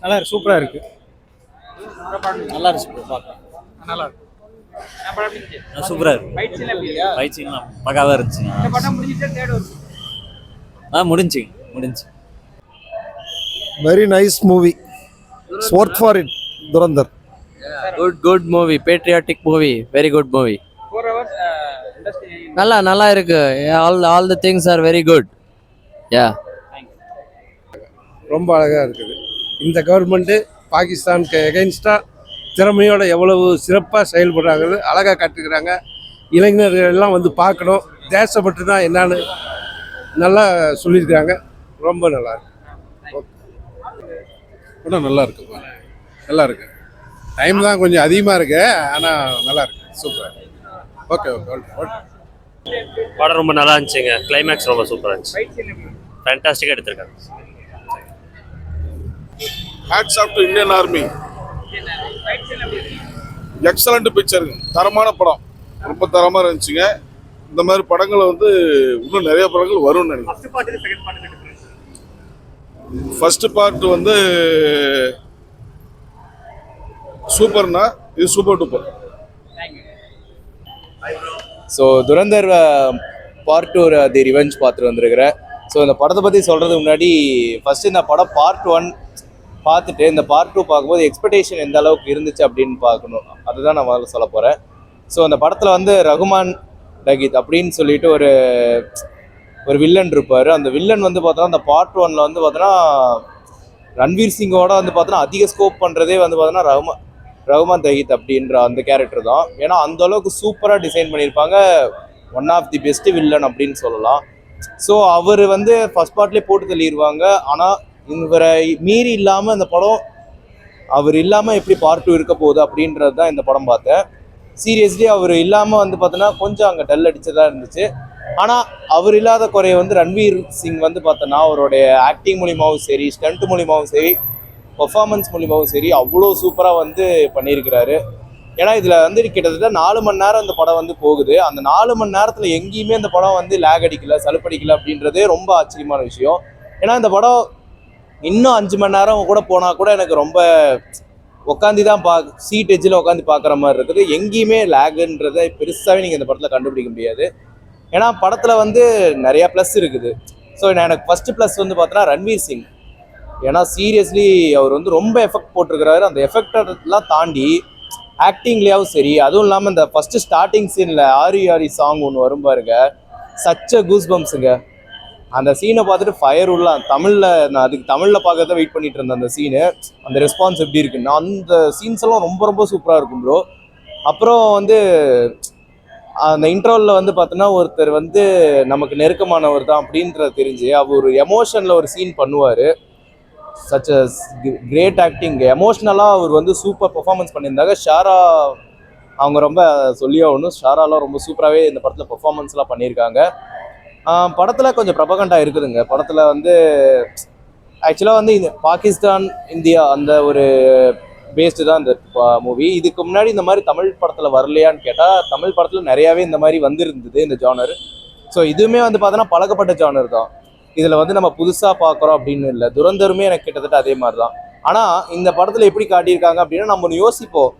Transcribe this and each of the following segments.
நல்லா இருக்கு, சூப்பரா இருக்கு. நல்லா இருக்கு, பார்க்கலாம். நல்லா இருக்கு, சூப்பரா இருக்கு. ஃபைட் சீன்லாம் பக்காவா இருந்துச்சு. முடிஞ்சு. Very nice movie. It's worth for it. Durandar. Good movie, patriotic movie, very good movie. 4 hours industry. நல்லா இருக்கு. All the things are very good. Yeah. ரொம்ப அழகா இருக்குது. இந்த கவர்மெண்ட் பாகிஸ்தானுக்கு எகைன்ஸ்டா திறமையோட எவ்வளவு சிறப்பாக செயல்படுறாங்கிறது அழகாக காட்டுக்கிறாங்க. இளைஞர்கள் எல்லாம் வந்து பார்க்கணும். தேசப்பட்டு தான் என்னன்னு நல்லா சொல்லியிருக்காங்க. ரொம்ப நல்லா இருக்கு. படம் நல்லா இருக்கு. நல்லா இருக்கு. டைம் தான் கொஞ்சம் அதிகமாக இருக்கு, ஆனால் நல்லா இருக்கு. சூப்பர். ஓகே. படம் ரொம்ப நல்லா இருந்துச்சுங்க. கிளைமேக்ஸ் ரொம்ப சூப்பராக இருந்துச்சு. ஃபேண்டாஸ்டிக்காக எடுத்திருக்காங்க. Hats off to Indian army. Excellent picture. தரமான படம், ரொம்ப தரமாக இருந்துச்சுங்க. இந்த மாதிரி படங்கள் வந்து இன்னும் நிறைய படங்கள் வரும்னு நினைக்கிறேன். ஃபர்ஸ்ட் பார்ட் வந்து சூப்பர்னா, இது super duper. So Durandhar part 2 தி ரிவெஞ்ச் பார்த்துட்டு வந்துருக்கிறேன். ஸோ இந்த படத்தை பற்றி சொல்கிறதுக்கு முன்னாடி ஃபஸ்ட்டு இந்த படம் பார்ட் 1 பார்த்துட்டு இந்த பார்ட் 2 பார்க்கும்போது எக்ஸ்பெக்டேஷன் எந்த அளவுக்கு இருந்துச்சு அப்படின்னு பார்க்கணும். அதுதான் நான் முதல்ல சொல்ல போகிறேன். ஸோ அந்த படத்தில் வந்து ரகுமான் ரஹீத் அப்படின்னு சொல்லிட்டு ஒரு வில்லன் இருப்பார். அந்த வில்லன் வந்து பார்த்தோன்னா அந்த பார்ட் 1ல் வந்து பார்த்தோன்னா ரன்வீர் சிங்கோட வந்து பார்த்தோன்னா அதிக ஸ்கோப் பண்ணுறதே வந்து பார்த்தோன்னா ரகுமான் ரஹீத் அப்படின்ற அந்த கேரக்டர் தான். ஏன்னா அந்த அளவுக்கு சூப்பராக டிசைன் பண்ணியிருப்பாங்க. One of the best villain அப்படின்னு சொல்லலாம். ஸோ அவர் வந்து ஃபர்ஸ்ட் பார்ட்லேயே போட்டு தள்ளிடுவாங்க. ஆனால் இவரை மீறி இல்லாமல் இந்த படம் அவர் இல்லாமல் எப்படி பார்ட் 2 இருக்க போகுது அப்படின்றது தான் இந்த படம் பார்த்தேன். சீரியஸ்லி அவர் இல்லாமல் வந்து பார்த்தோன்னா கொஞ்சம் அங்கே டல் அடிச்சதாக இருந்துச்சு. ஆனால் அவர் இல்லாத குறைய வந்து ரன்வீர் சிங் வந்து பார்த்தோன்னா அவருடைய ஆக்டிங் மூலியமாகவும் சரி, ஸ்டண்ட் மூலியமாகவும் சரி, பர்ஃபார்மன்ஸ் மூலியமாகவும் சரி அவ்வளோ சூப்பராக வந்து பண்ணியிருக்கிறாரு. ஏன்னா இதில் வந்து கிட்டத்தட்ட 4 மணி நேரம் இந்த படம் வந்து போகுது. அந்த 4 மணி நேரத்தில் எங்கேயுமே இந்த படம் வந்து லேக் அடிக்கல, சலுப்படிக்கல அப்படின்றதே ரொம்ப ஆச்சரியமான விஷயம். ஏன்னா இந்த படம் இன்னும் 5 மணி நேரம் கூட போனால் கூட எனக்கு ரொம்ப உட்காந்து தான் சீட் எஜ்ஜில் உட்காந்து பார்க்குற மாதிரி இருக்குது. எங்கேயுமே லேகுன்றதை பெருசாகவே நீங்கள் இந்த படத்தில் கண்டுபிடிக்க முடியாது. ஏன்னா படத்தில் வந்து நிறையா ப்ளஸ் இருக்குது. ஸோ எனக்கு ஃபஸ்ட்டு ப்ளஸ் வந்து பார்த்தோன்னா ரன்வீர் சிங். ஏன்னா சீரியஸ்லி அவர் வந்து ரொம்ப எஃபெக்ட் போட்டிருக்கிறாரு. அந்த எஃபெக்டெல்லாம் தாண்டி ஆக்டிங்லேயாவும் சரி, அதுவும் இல்லாமல் இந்த ஃபஸ்ட்டு ஸ்டார்டிங் சீனில் ஆரி ஆரி சாங் ஒன்று வரும் பாருங்க, சச்ச கூஸ் பம்ஸுங்க. அந்த சீனை பார்த்துட்டு ஃபயர் உள்ள தமிழில் நான் அதுக்கு தமிழில் பார்க்கறத வெயிட் பண்ணிட்டு இருந்தேன். அந்த சீனு, அந்த ரெஸ்பான்ஸ் எப்படி இருக்குன்னா அந்த சீன்ஸ் எல்லாம் ரொம்ப ரொம்ப சூப்பராக இருக்கும் ப்ரோ. அப்புறம் வந்து அந்த இன்டர்வலில் வந்து பார்த்தோன்னா ஒருத்தர் வந்து நமக்கு நெருக்கமானவர் தான் அப்படின்றது தெரிஞ்சு அவர் ஒரு எமோஷனில் ஒரு சீன் பண்ணுவார். Such a great acting. எமோஷ்னலாக அவர் வந்து சூப்பர் பெர்ஃபார்மன்ஸ் பண்ணியிருந்தாங்க. ஷாரா அவங்க ரொம்ப சொல்லியே ஒன்றும், ஷாராலாம் ரொம்ப சூப்பராகவே இந்த படத்தில் பெர்ஃபார்மன்ஸ்லாம் பண்ணியிருக்காங்க. படத்தில் கொஞ்சம் ப்ரொபகண்டா இருக்குதுங்க. படத்தில் வந்து ஆக்சுவலாக வந்து இந்த பாகிஸ்தான் இந்தியா அந்த ஒரு பேஸ்டு தான் இந்த மூவி. இதுக்கு முன்னாடி இந்த மாதிரி தமிழ் படத்தில் வரலையான்னு கேட்டால் தமிழ் படத்தில் நிறையாவே இந்த மாதிரி வந்திருந்தது இந்த ஜானர். ஸோ இதுவுமே வந்து பார்த்தோன்னா பழக்கப்பட்ட ஜானர் தான். இதில் வந்து நம்ம புதுசாக பார்க்குறோம் அப்படின்னு இல்லை. துரந்தருமே எனக்கு கிட்டத்தட்ட அதே மாதிரி தான். ஆனால் இந்த படத்தில் எப்படி காட்டியிருக்காங்க அப்படின்னா நம்ம ஒன்று யோசிப்போம்,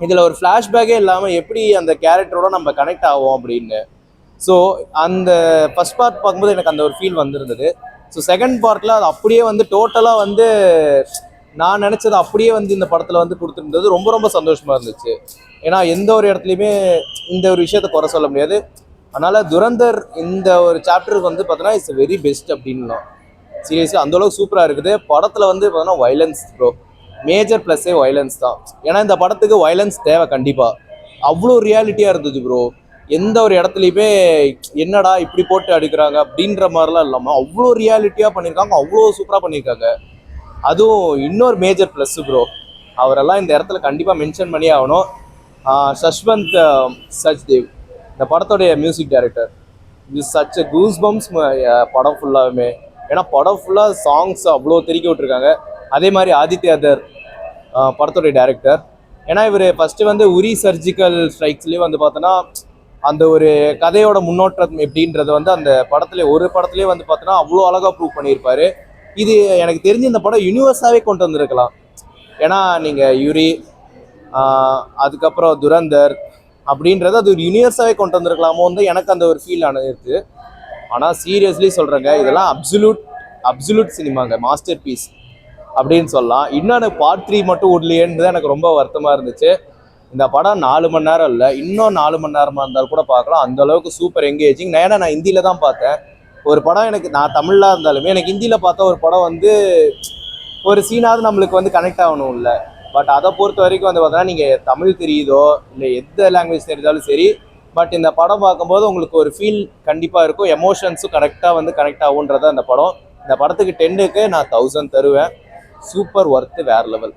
இதில் ஒரு ஃப்ளாஷ்பேக்கே இல்லாமல் எப்படி அந்த கேரக்டரோட நம்ம கனெக்ட் ஆகும் அப்படின்னு. ஸோ அந்த ஃபர்ஸ்ட் பார்ட் பார்க்கும்போது எனக்கு அந்த ஒரு ஃபீல் வந்திருந்தது. ஸோ செகண்ட் பார்ட்டில் அது அப்படியே வந்து டோட்டலாக வந்து நான் நினச்சது அப்படியே வந்து இந்த படத்தில் வந்து கொடுத்துருந்தது. ரொம்ப ரொம்ப சந்தோஷமாக இருந்துச்சு. ஏன்னா எந்த ஒரு இடத்துலையுமே இந்த ஒரு விஷயத்தை குறை சொல்ல முடியாது. அதனால் துரந்தர் இந்த ஒரு சாப்டருக்கு வந்து பார்த்தோன்னா இட்ஸ் வெரி பெஸ்ட் அப்படின்லாம். சீரியஸாக அந்தளவுக்கு சூப்பராக இருக்குது. படத்தில் வந்து பார்த்தோன்னா வைலன்ஸ் ப்ரோ, மேஜர் ப்ளஸ்ஸே வைலன்ஸ் தான். ஏன்னா இந்த படத்துக்கு வைலன்ஸ் தேவை கண்டிப்பாக. அவ்வளோ ரியாலிட்டியாக இருந்தது ப்ரோ. எந்த ஒரு இடத்துலையுமே என்னடா இப்படி போட்டு அடிக்கிறாங்க அப்படின்ற மாதிரிலாம் இல்லாமல் அவ்வளோ ரியாலிட்டியாக பண்ணியிருக்காங்க, அவ்வளோ சூப்பராக பண்ணியிருக்காங்க. அதுவும் இன்னொரு மேஜர் ப்ளஸ்ஸு ப்ரோ, அவரெல்லாம் இந்த இடத்துல கண்டிப்பாக மென்ஷன் பண்ணி ஆகணும். சஷ்வந்த் சச்தேவ், இந்த படத்தோடைய மியூசிக் டைரக்டர். இது சச் கூஸ் பம்ஸ் படம் ஃபுல்லாகவுமே. ஏன்னா படம் ஃபுல்லாக சாங்ஸ் அவ்வளோ தெறிக்க விட்டுருக்காங்க. அதே மாதிரி ஆதித்யாதர் படத்தோடைய டைரக்டர். ஏன்னா இவர் ஃபஸ்ட்டு வந்து உரி சர்ஜிக்கல் ஸ்ட்ரைக்ஸ்லேயே வந்து பார்த்தோன்னா அந்த ஒரு கதையோட முன்னோட்டம் எப்படின்றது வந்து அந்த படத்துலேயே ஒரு படத்துலேயே வந்து பார்த்தோன்னா அவ்வளோ அழகாக ப்ரூவ் பண்ணியிருப்பார். இது எனக்கு தெரிஞ்சு இந்த படம் யூனிவர்ஸாகவே கொண்டு வந்திருக்கலாம். ஏன்னா நீங்கள் யூரி அதுக்கப்புறம் துரந்தர் அப்படின்றது அது ஒரு யூனிவர்ஸாகவே கொண்டு வந்திருக்கலாமோ வந்து எனக்கு அந்த ஒரு ஃபீல் இருக்குது. ஆனால் சீரியஸ்லி சொல்கிறேங்க, இதெல்லாம் அப்சல்யூட் சினிமாங்க, மாஸ்டர் பீஸ் அப்படின்னு சொல்லலாம். இன்னொன்று பார்ட் 3 மட்டும் விடலையேன்னு எனக்கு ரொம்ப வருத்தமாக இருந்துச்சு. இந்த படம் 4 மணி நேரம் இல்லை, இன்னும் 4 மணி நேரமாக இருந்தாலும் கூட பார்க்கலாம். அந்த அளவுக்கு சூப்பர் என்கேஜிங். ஏன்னா நான் ஹிந்தியில் தான் பார்த்தேன் ஒரு படம். எனக்கு நான் தமிழில் இருந்தாலுமே எனக்கு ஹிந்தியில் பார்த்த ஒரு படம் வந்து ஒரு சீனாவது நம்மளுக்கு வந்து கனெக்ட் ஆகணும் இல்லை. பட் அதை பொறுத்த வரைக்கும் வந்து பார்த்தோன்னா நீங்கள் தமிழ் தெரியுதோ இல்லை எந்த லாங்குவேஜ் தெரிஞ்சாலும் சரி, பட் இந்த படம் பார்க்கும்போது உங்களுக்கு ஒரு ஃபீல் கண்டிப்பாக இருக்கும். எமோஷன்ஸும் கரெக்டாக வந்து கனெக்ட் ஆகுன்றத அந்த படம். இந்த படத்துக்கு 10க்கு நான் 1000 தருவேன். சூப்பர் ஒர்த்து, வேறு லெவல்.